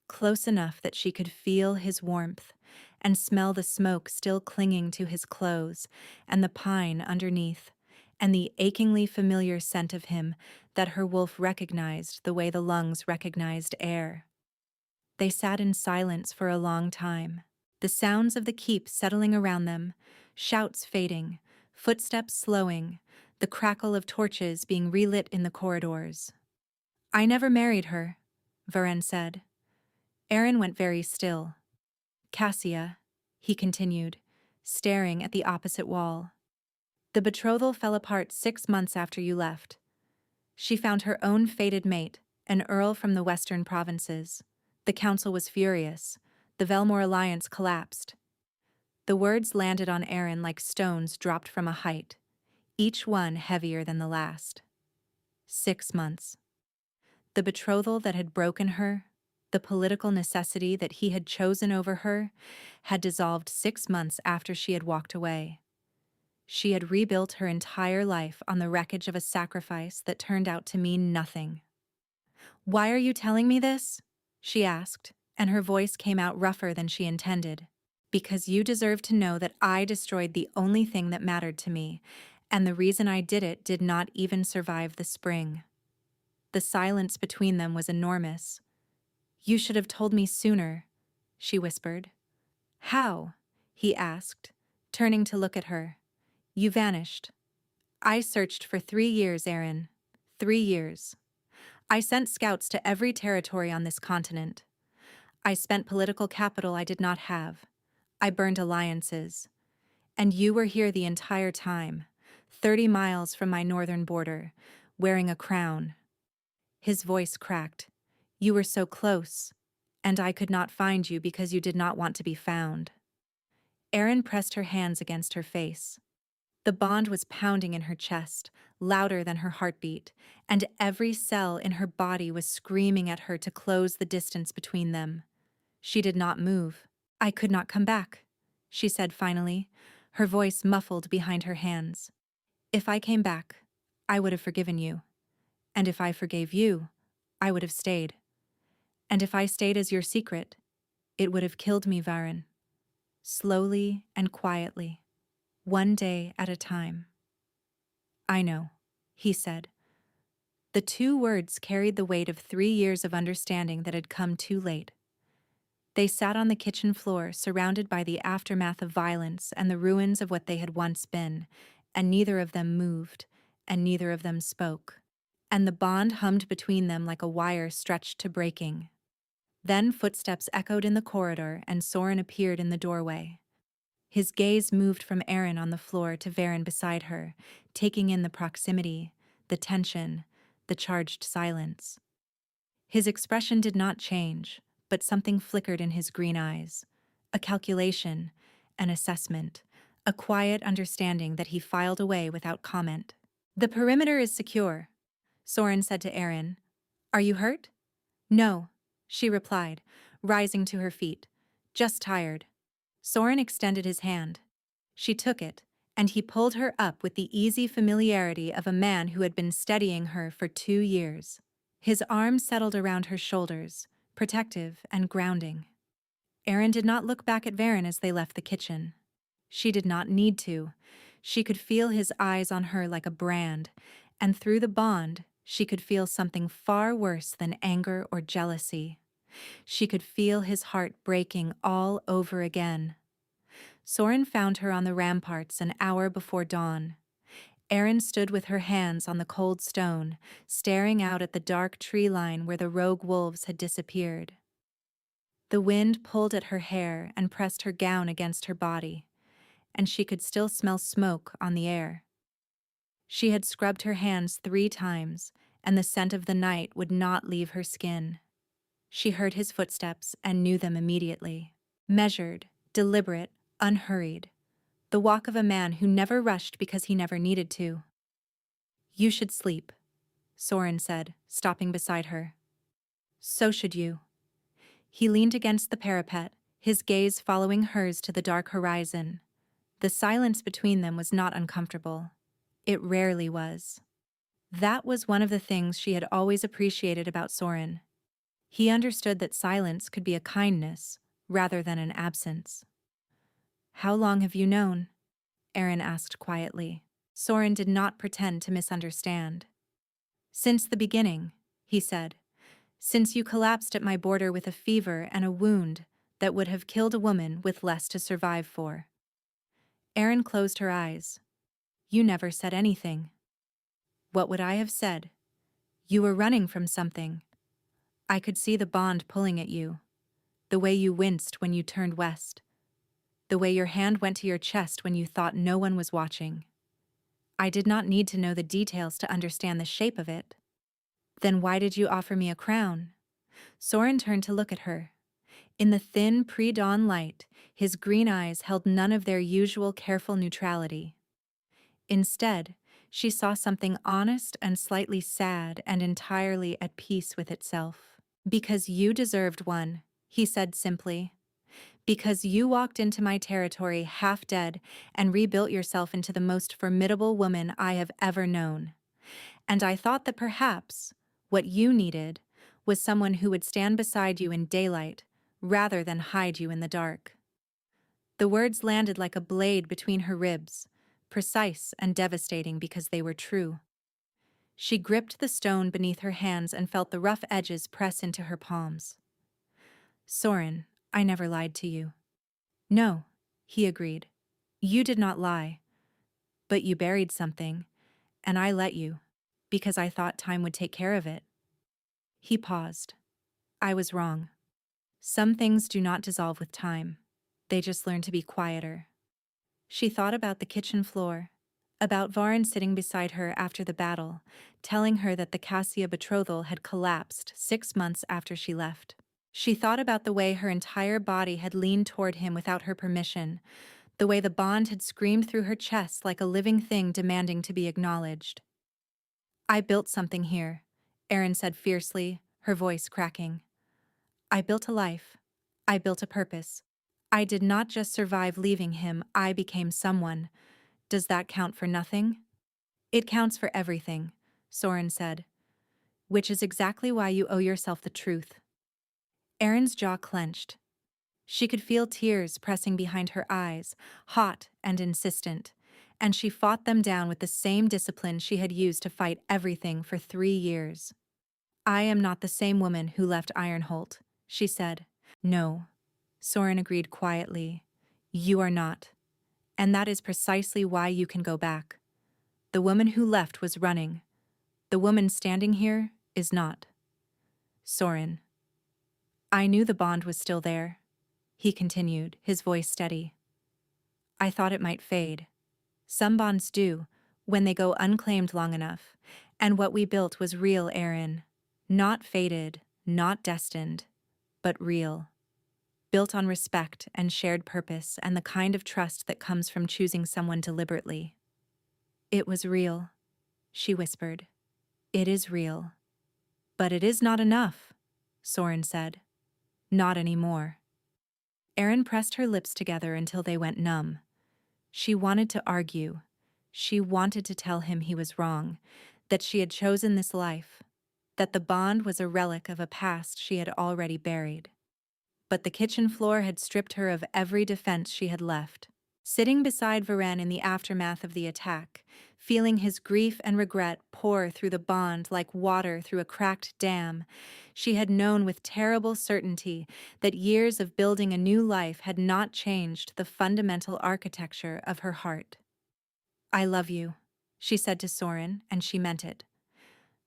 Close enough that she could feel his warmth and smell the smoke still clinging to his clothes and the pine underneath, and the achingly familiar scent of him that her wolf recognized the way the lungs recognized air. They sat in silence for a long time, the sounds of the keep settling around them, shouts fading, footsteps slowing, the crackle of torches being relit in the corridors. "I never married her," Varen said. Aaron went very still. "Cassia," he continued, staring at the opposite wall. "The betrothal fell apart 6 months after you left. She found her own fated mate, an earl from the western provinces. The council was furious. The Velmore alliance collapsed." The words landed on Aaron like stones dropped from a height, each one heavier than the last. 6 months. The betrothal that had broken her, the political necessity that he had chosen over her, had dissolved 6 months after she had walked away. She had rebuilt her entire life on the wreckage of a sacrifice that turned out to mean nothing. "Why are you telling me this?" she asked, and her voice came out rougher than she intended. "Because you deserve to know that I destroyed the only thing that mattered to me, and the reason I did it did not even survive the spring." The silence between them was enormous. "You should have told me sooner," she whispered. "How?" he asked, turning to look at her. "You vanished. I searched for 3 years, Erin. 3 years. I sent scouts to every territory on this continent. I spent political capital I did not have. I burned alliances. And you were here the entire time, 30 miles from my northern border, wearing a crown." His voice cracked. "You were so close, and I could not find you because you did not want to be found." Erin pressed her hands against her face. The bond was pounding in her chest, louder than her heartbeat, and every cell in her body was screaming at her to close the distance between them. She did not move. "I could not come back," she said finally, her voice muffled behind her hands. "If I came back, I would have forgiven you. And if I forgave you, I would have stayed. And if I stayed as your secret, it would have killed me, Varen. Slowly and quietly, one day at a time." "I know," he said. The two words carried the weight of 3 years of understanding that had come too late. They sat on the kitchen floor, surrounded by the aftermath of violence and the ruins of what they had once been, and neither of them moved, and neither of them spoke. And the bond hummed between them like a wire stretched to breaking. Then footsteps echoed in the corridor, and Soren appeared in the doorway. His gaze moved from Erin on the floor to Varen beside her, taking in the proximity, the tension, the charged silence. His expression did not change, but something flickered in his green eyes. A calculation, an assessment, a quiet understanding that he filed away without comment. "The perimeter is secure," Soren said to Erin. "Are you hurt?" "No," she replied, rising to her feet. "Just tired." Soren extended his hand. She took it, and he pulled her up with the easy familiarity of a man who had been steadying her for 2 years. His arm settled around her shoulders, protective and grounding. Erin did not look back at Varen as they left the kitchen. She did not need to. She could feel his eyes on her like a brand, and through the bond, she could feel something far worse than anger or jealousy. She could feel his heart breaking all over again. Soren found her on the ramparts an hour before dawn. Erin stood with her hands on the cold stone, staring out at the dark tree line where the rogue wolves had disappeared. The wind pulled at her hair and pressed her gown against her body, and she could still smell smoke on the air. She had scrubbed her hands 3 times, and the scent of the night would not leave her skin. She heard his footsteps and knew them immediately. Measured, deliberate, unhurried. The walk of a man who never rushed because he never needed to. "You should sleep," Soren said, stopping beside her. "So should you." He leaned against the parapet, his gaze following hers to the dark horizon. The silence between them was not uncomfortable. It rarely was. That was one of the things she had always appreciated about Soren. He understood that silence could be a kindness rather than an absence. "How long have you known?" Erin asked quietly. Soren did not pretend to misunderstand. "Since the beginning," he said. "Since you collapsed at my border with a fever and a wound that would have killed a woman with less to survive for." Erin closed her eyes. "You never said anything." "What would I have said? You were running from something. I could see the bond pulling at you. The way you winced when you turned west. The way your hand went to your chest when you thought no one was watching. I did not need to know the details to understand the shape of it." "Then why did you offer me a crown?" Soren turned to look at her. In the thin pre-dawn light, his green eyes held none of their usual careful neutrality. Instead, she saw something honest and slightly sad and entirely at peace with itself. "Because you deserved one," he said simply. "Because you walked into my territory half dead and rebuilt yourself into the most formidable woman I have ever known. And I thought that perhaps what you needed was someone who would stand beside you in daylight, rather than hide you in the dark. The words landed like a blade between her ribs, precise and devastating because they were true. She gripped the stone beneath her hands and felt the rough edges press into her palms. Soren, I never lied to you. No, he agreed. You did not lie. But you buried something, and I let you, because I thought time would take care of it. He paused. I was wrong. Some things do not dissolve with time. They just learn to be quieter. She thought about the kitchen floor, about Varin sitting beside her after the battle, telling her that the Cassia betrothal had collapsed 6 months after she left. She thought about the way her entire body had leaned toward him without her permission, the way the bond had screamed through her chest like a living thing demanding to be acknowledged. I built something here, Erin said fiercely, her voice cracking. I built a life. I built a purpose. I did not just survive leaving him, I became someone. Does that count for nothing? It counts for everything, Soren said. Which is exactly why you owe yourself the truth. Erin's jaw clenched. She could feel tears pressing behind her eyes, hot and insistent, and she fought them down with the same discipline she had used to fight everything for 3 years. I am not the same woman who left Ironholt, she said. No, Soren agreed quietly. You are not. And that is precisely why you can go back. The woman who left was running. The woman standing here is not. Soren. I knew the bond was still there, he continued, his voice steady. I thought it might fade. Some bonds do, when they go unclaimed long enough, and what we built was real, Erin. Not fated, not destined, but real. Built on respect and shared purpose and the kind of trust that comes from choosing someone deliberately. It was real, she whispered. It is real. But it is not enough, Soren said. Not anymore. Erin pressed her lips together until they went numb. She wanted to argue. She wanted to tell him he was wrong, that she had chosen this life, that the bond was a relic of a past she had already buried. But the kitchen floor had stripped her of every defense she had left. Sitting beside Varen in the aftermath of the attack, feeling his grief and regret pour through the bond like water through a cracked dam, she had known with terrible certainty that years of building a new life had not changed the fundamental architecture of her heart. I love you, she said to Soren, and she meant it.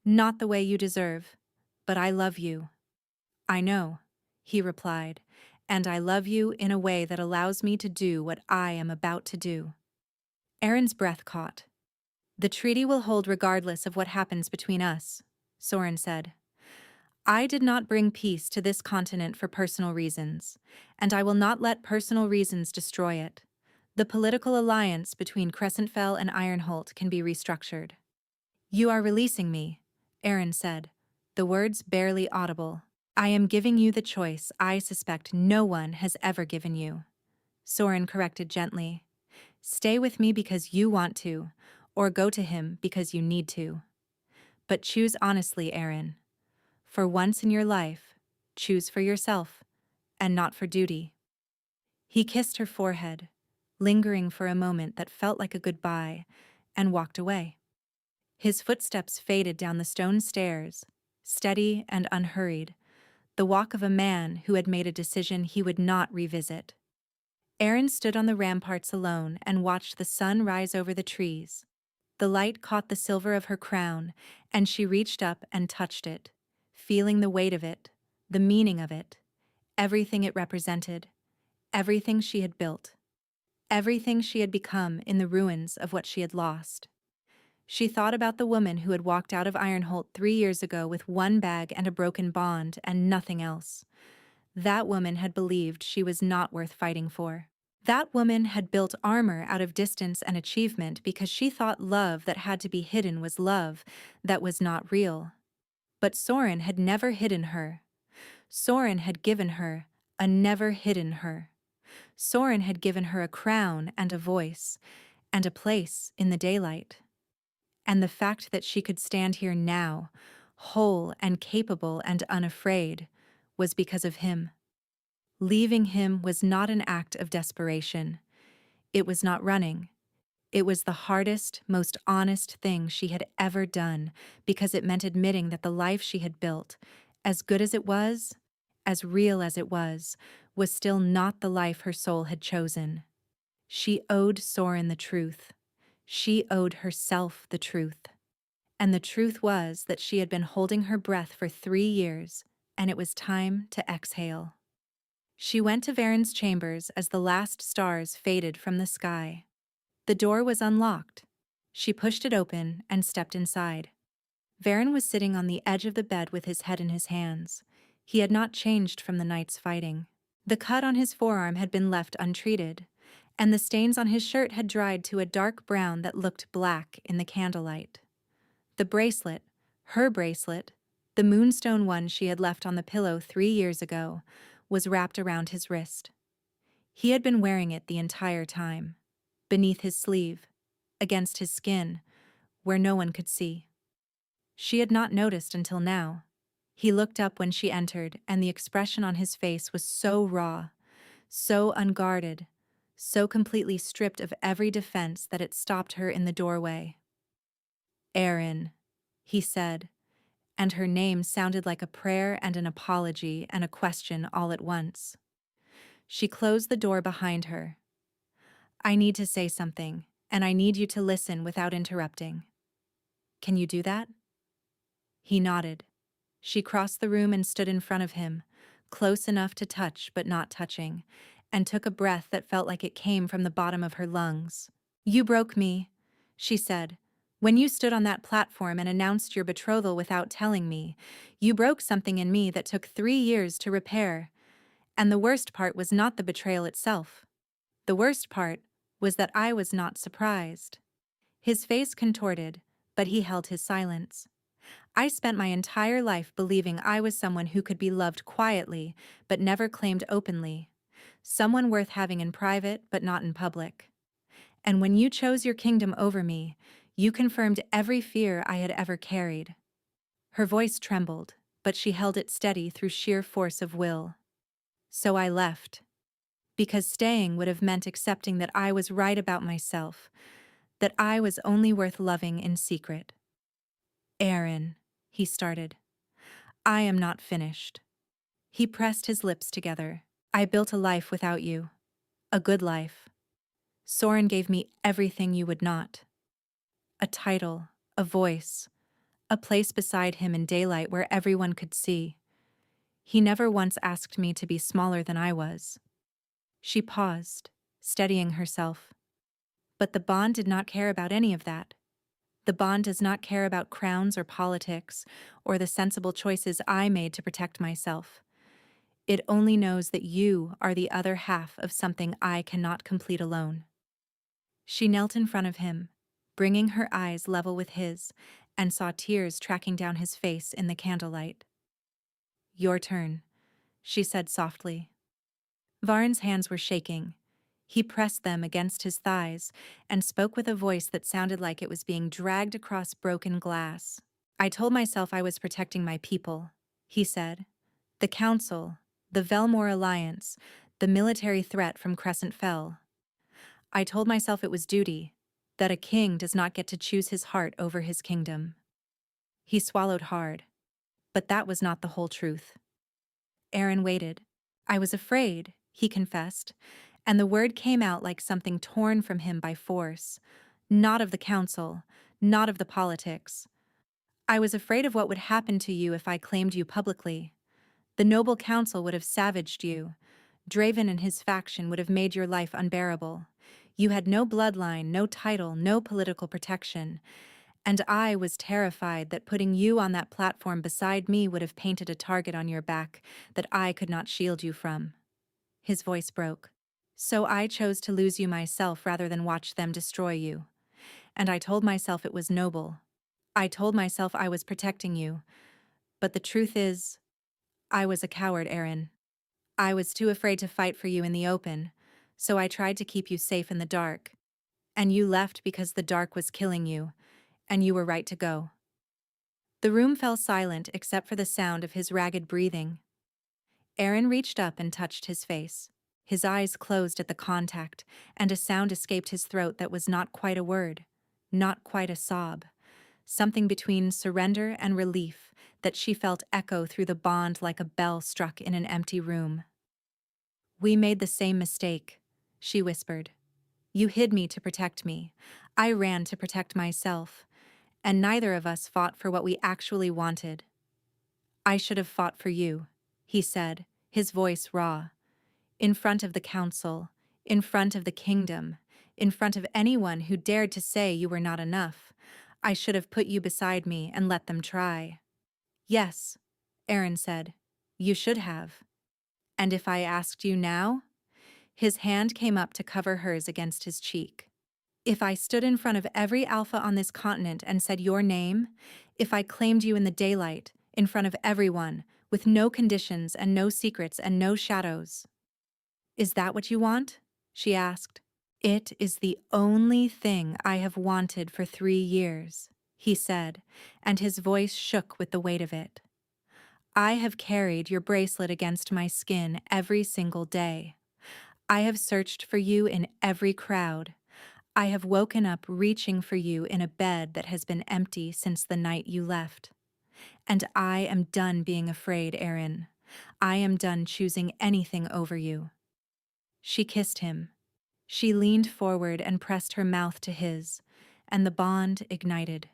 Not the way you deserve, but I love you. I know, he replied, and I love you in a way that allows me to do what I am about to do. Erin's breath caught. The treaty will hold regardless of what happens between us, Soren said. I did not bring peace to this continent for personal reasons, and I will not let personal reasons destroy it. The political alliance between Crescentfell and Ironholt can be restructured. You are releasing me, Erin said, the words barely audible. I am giving you the choice I suspect no one has ever given you. Soren corrected gently. Stay with me because you want to, or go to him because you need to. But choose honestly, Erin. For once in your life, choose for yourself, and not for duty. He kissed her forehead, lingering for a moment that felt like a goodbye, and walked away. His footsteps faded down the stone stairs, steady and unhurried, the walk of a man who had made a decision he would not revisit. Erin stood on the ramparts alone and watched the sun rise over the trees. The light caught the silver of her crown, and she reached up and touched it, feeling the weight of it, the meaning of it, everything it represented, everything she had built, everything she had become in the ruins of what she had lost. She thought about the woman who had walked out of Ironholt 3 years ago with one bag and a broken bond and nothing else. That woman had believed she was not worth fighting for. That woman had built armor out of distance and achievement because she thought love that had to be hidden was love that was not real. But Soren had never hidden her. Soren had given her a never hidden her. Soren had given her a crown and a voice, and a place in the daylight. And the fact that she could stand here now, whole and capable and unafraid, was because of him. Leaving him was not an act of desperation. It was not running. It was the hardest, most honest thing she had ever done, because it meant admitting that the life she had built, as good as it was, as real as it was still not the life her soul had chosen. She owed Soren the truth. She owed herself the truth. And the truth was that she had been holding her breath for 3 years, and it was time to exhale. She went to Varen's chambers as the last stars faded from the sky. The door was unlocked. She pushed it open and stepped inside. Varen was sitting on the edge of the bed with his head in his hands. He had not changed from the night's fighting. The cut on his forearm had been left untreated, and the stains on his shirt had dried to a dark brown that looked black in the candlelight. The bracelet, her bracelet, the moonstone one she had left on the pillow 3 years ago, was wrapped around his wrist. He had been wearing it the entire time, beneath his sleeve, against his skin, where no one could see. She had not noticed until now. He looked up when she entered, and the expression on his face was so raw, so unguarded, so completely stripped of every defense that it stopped her in the doorway. "Erin," he said, and her name sounded like a prayer and an apology and a question all at once. She closed the door behind her. "I need to say something, and I need you to listen without interrupting. Can you do that?" He nodded. She crossed the room and stood in front of him, close enough to touch but not touching, and took a breath that felt like it came from the bottom of her lungs. "You broke me," she said. "When you stood on that platform and announced your betrothal without telling me, you broke something in me that took 3 years to repair. And the worst part was not the betrayal itself. The worst part was that I was not surprised." His face contorted, but he held his silence. "I spent my entire life believing I was someone who could be loved quietly, but never claimed openly. Someone worth having in private, but not in public. And when you chose your kingdom over me, you confirmed every fear I had ever carried." Her voice trembled, but she held it steady through sheer force of will. "So I left. Because staying would have meant accepting that I was right about myself, that I was only worth loving in secret." "Erin," he started. "I am not finished." He pressed his lips together. "I built a life without you. A good life. Soren gave me everything you would not. A title, a voice, a place beside him in daylight where everyone could see. He never once asked me to be smaller than I was." She paused, steadying herself. "But the bond did not care about any of that. The bond does not care about crowns or politics, or the sensible choices I made to protect myself. It only knows that you are the other half of something I cannot complete alone." She knelt in front of him, bringing her eyes level with his, and saw tears tracking down his face in the candlelight. "Your turn," she said softly. Varen's hands were shaking. He pressed them against his thighs and spoke with a voice that sounded like it was being dragged across broken glass. "I told myself I was protecting my people," he said. "The Council, the Velmore Alliance, the military threat from Crescent Fell. I told myself it was duty, that a king does not get to choose his heart over his kingdom." He swallowed hard. But that was not the whole truth. Erin waited. "I was afraid," he confessed, and the word came out like something torn from him by force. "Not of the council, not of the politics. I was afraid of what would happen to you if I claimed you publicly. The noble council would have savaged you. Draven and his faction would have made your life unbearable. You had no bloodline, no title, no political protection. And I was terrified that putting you on that platform beside me would have painted a target on your back that I could not shield you from." His voice broke. "So I chose to lose you myself rather than watch them destroy you. And I told myself it was noble. I told myself I was protecting you. But the truth is, I was a coward, Erin. I was too afraid to fight for you in the open, so I tried to keep you safe in the dark. And you left because the dark was killing you, and you were right to go." The room fell silent except for the sound of his ragged breathing. Aaron reached up and touched his face. His eyes closed at the contact, and a sound escaped his throat that was not quite a word, not quite a sob. Something between surrender and relief that she felt echo through the bond like a bell struck in an empty room. "We made the same mistake," she whispered. "You hid me to protect me. I ran to protect myself. And neither of us fought for what we actually wanted." "I should have fought for you," he said, his voice raw. "In front of the council, in front of the kingdom, in front of anyone who dared to say you were not enough. I should have put you beside me and let them try." "Yes," Aaron said, "you should have." "And if I asked you now?" His hand came up to cover hers against his cheek. "If I stood in front of every alpha on this continent and said your name, if I claimed you in the daylight, in front of everyone, with no conditions and no secrets and no shadows." "Is that what you want?" she asked. "It is the only thing I have wanted for 3 years," he said, and his voice shook with the weight of it. "I have carried your bracelet against my skin every single day. I have searched for you in every crowd. I have woken up reaching for you in a bed that has been empty since the night you left. And I am done being afraid, Aaron. I am done choosing anything over you." She kissed him. She leaned forward and pressed her mouth to his, and the bond ignited.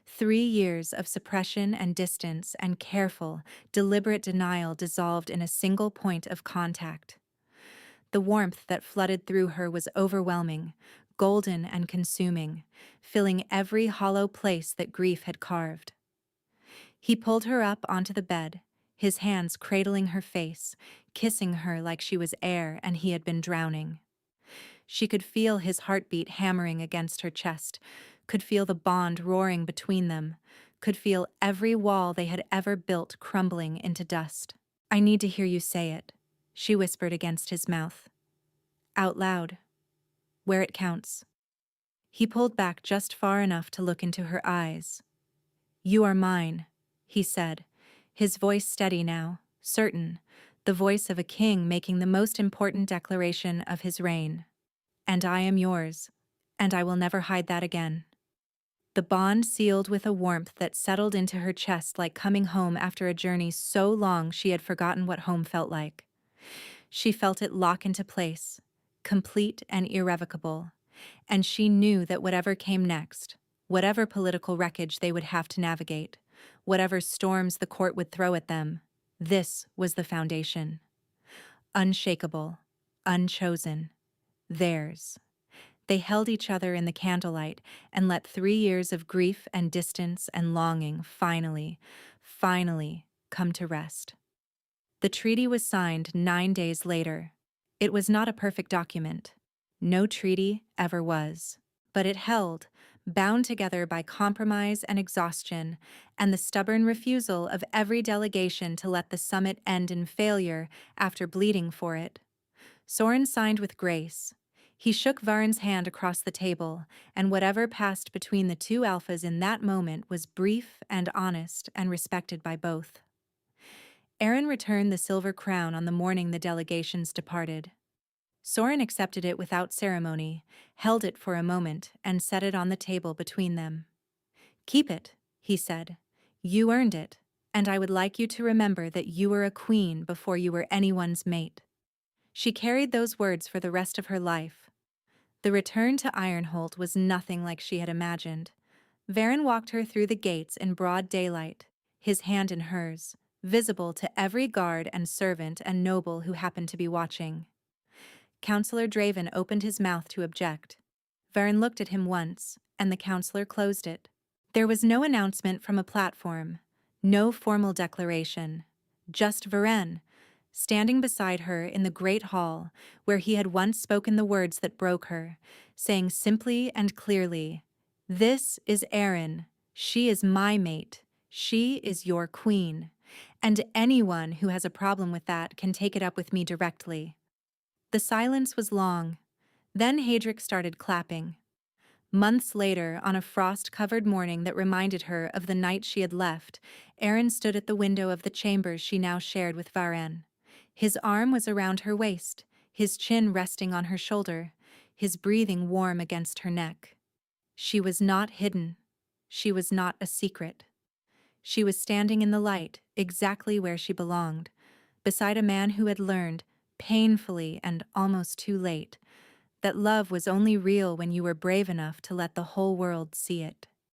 3 years of suppression and distance and careful, deliberate denial dissolved in a single point of contact. The warmth that flooded through her was overwhelming, golden and consuming, filling every hollow place that grief had carved. He pulled her up onto the bed, his hands cradling her face, kissing her like she was air and he had been drowning. She could feel his heartbeat hammering against her chest, could feel the bond roaring between them, could feel every wall they had ever built crumbling into dust. "I need to hear you say it," she whispered against his mouth. "Out loud. Where it counts." He pulled back just far enough to look into her eyes. "You are mine," he said, his voice steady now, certain, the voice of a king making the most important declaration of his reign. "And I am yours, and I will never hide that again." The bond sealed with a warmth that settled into her chest like coming home after a journey so long she had forgotten what home felt like. She felt it lock into place, complete and irrevocable, and she knew that whatever came next, whatever political wreckage they would have to navigate, whatever storms the court would throw at them, this was the foundation. Unshakable, unchosen, theirs. They held each other in the candlelight and let 3 years of grief and distance and longing finally come to rest. The treaty was signed 9 days later. It was not a perfect document. No treaty ever was. But it held, bound together by compromise and exhaustion, and the stubborn refusal of every delegation to let the summit end in failure after bleeding for it. Soren signed with grace. He shook Varen's hand across the table, and whatever passed between the two alphas in that moment was brief and honest and respected by both. Aaron returned the silver crown on the morning the delegations departed. Soren accepted it without ceremony, held it for a moment, and set it on the table between them. "Keep it," he said. "You earned it, and I would like you to remember that you were a queen before you were anyone's mate." She carried those words for the rest of her life. The return to Ironholt was nothing like she had imagined. Varen walked her through the gates in broad daylight, his hand in hers, visible to every guard and servant and noble who happened to be watching. Councillor Draven opened his mouth to object. Varen looked at him once, and the councillor closed it. There was no announcement from a platform, no formal declaration, just Varen, standing beside her in the great hall where he had once spoken the words that broke her, saying simply and clearly, "This is Erin. She is my mate. She is your queen. And anyone who has a problem with that can take it up with me directly." The silence was long. Then Hadric started clapping. Months later, on a frost-covered morning that reminded her of the night she had left, Aaron stood at the window of the chambers she now shared with Varen. His arm was around her waist, his chin resting on her shoulder, his breathing warm against her neck. She was not hidden. She was not a secret. She was standing in the light, exactly where she belonged, beside a man who had learned, painfully and almost too late, that love was only real when you were brave enough to let the whole world see it.